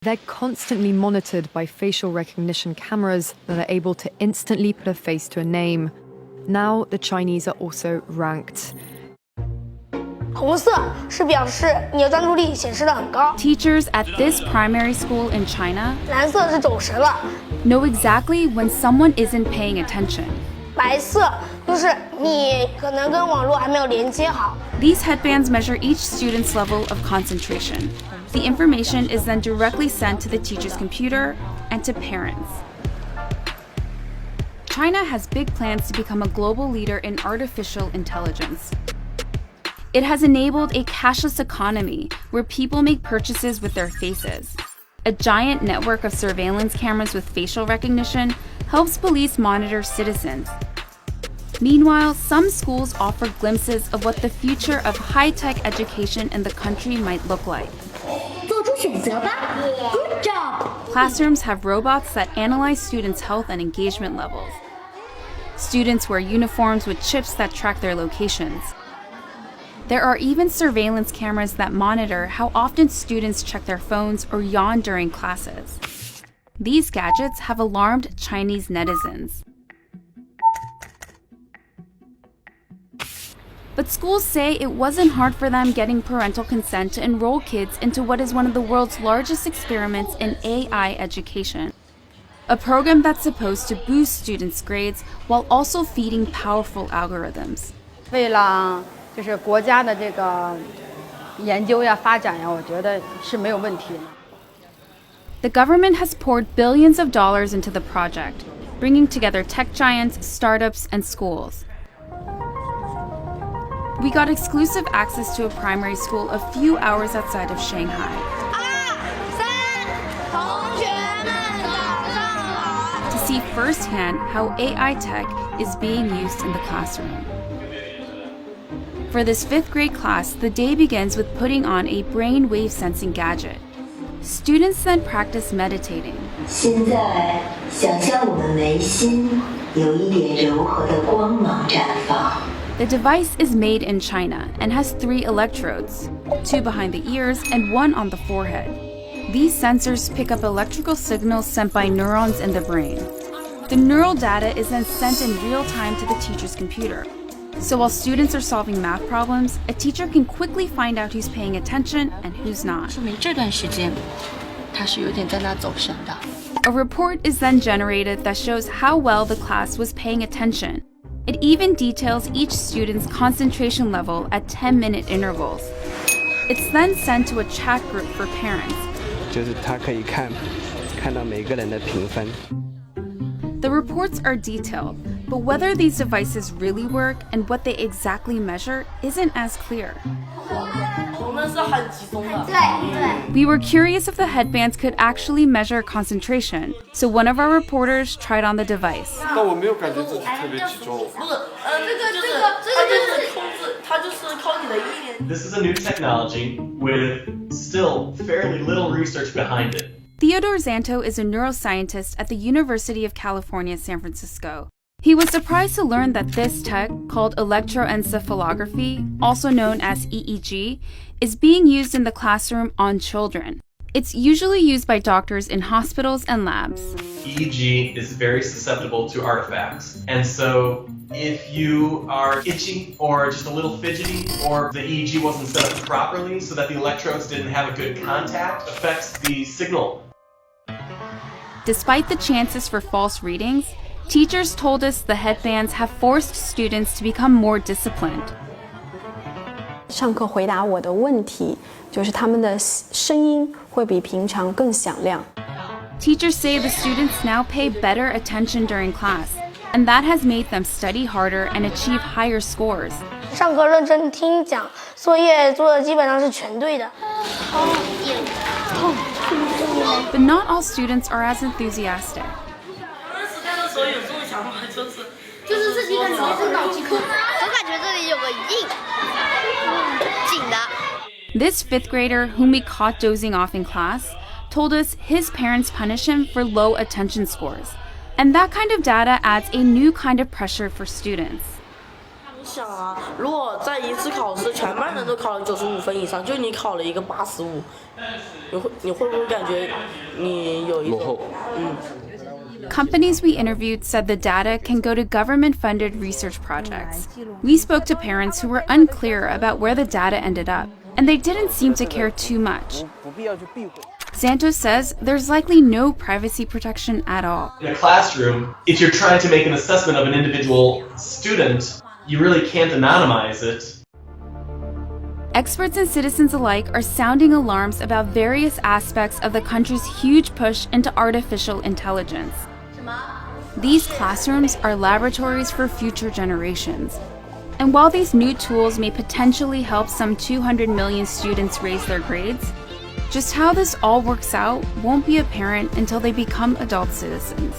They're constantly monitored by facial recognition cameras that are able to instantly put a face to a name. Now, the Chinese are also ranked. 红色是表示你的专注力显示得很高。 Teachers at this primary school in China 蓝色是走神了。 know exactly when someone isn't paying attention. 白色就是你可能跟网络还没有连接好。 These headbands measure each student's level of concentration. The information is then directly sent to the teacher's computer and to parents. China has big plans to become a global leader in artificial intelligence. It has enabled a cashless economy where people make purchases with their faces. A giant network of surveillance cameras with facial recognition helps police monitor citizens. Meanwhile, some schools offer glimpses of what the future of high-tech education in the country might look like. 做出选择吧 Good job! Classrooms have robots that analyze students' health and engagement levels. Students wear uniforms with chips that track their locations. There are even surveillance cameras that monitor how often students check their phones or yawn during classes. These gadgets have alarmed Chinese netizens. But schools say it wasn't hard for them getting parental consent to enroll kids into what is one of the world's largest experiments in AI education. A program that's supposed to boost students' grades while also feeding powerful algorithms. 为了就是国家的这个研究呀、发展呀，我觉得是没有问题的。 The government has poured billions of dollars into the project, bringing together tech giants, startups, and schools. We got exclusive access to a primary school a few hours outside of Shanghai. 同学们早上好。 To see firsthand how AI tech is being used in the classroom. For this 5th grade class, the day begins with putting on a brain wave sensing gadget. Students then practice meditating. 现在想象我们眉心有一点柔和的光芒绽放。 The device is made in China and has 3 electrodes, 2 behind the ears and 1 on the forehead. These sensors pick up electrical signals sent by neurons in the brain. The neural data is then sent in real time to the teacher's computer. So while students are solving math problems, a teacher can quickly find out who's paying attention and who's not. 说明这段时间他是有点在那走神的。 A report is then generated that shows how well the class was paying attention. It even details each student's concentration level at 10-minute intervals. It's then sent to a chat group for parents. 就是他可以看到每个人的评分。 The reports are detailed, but whether these devices really work and what they exactly measure isn't as clear. We were curious if the headbands could actually measure concentration, so one of our reporters tried on the device. 但我没有感觉自己特别集中。This is a new technology with still fairly little research behind it. Theodore Zanto is a neuroscientist at the University of California, San Francisco. He was surprised to learn that this tech, called electroencephalography, also known as EEG, is being used in the classroom on children. It's usually used by doctors in hospitals and labs. EEG is very susceptible to artifacts. And so if you are itchy or just a little fidgety, or the EEG wasn't set up properly so that the electrodes didn't have a good contact, affects the signal. Despite the chances for false readings, teachers told us the headbands have forced students to become more disciplined. 上课回答我的问题，就是他们的声音会比平常更响亮。 Teachers say the students now pay better attention during class, and that has made them study harder and achieve higher scores. 上课认真听讲，作业做的基本上是全对的。 But not all students are as enthusiastic. This 5th grader, whom we caught dozing off in class, told us his parents punish him for low attention scores. And that kind of data adds a new kind of pressure for students. 想啊，如果在一次考试全班人都考了95分以上，就你考了一个85，你会不会感觉你有一种Companies we interviewed said the data can go to government-funded research projects. We spoke to parents who were unclear about where the data ended up, and they didn't seem to care too much. Santos says there's likely no privacy protection at all. In a classroom, if you're trying to make an assessment of an individual student, you really can't anonymize it. Experts and citizens alike are sounding alarms about various aspects of the country's huge push into artificial intelligence. These classrooms are laboratories for future generations. And while these new tools may potentially help some 200 million students raise their grades, just how this all works out won't be apparent until they become adult citizens.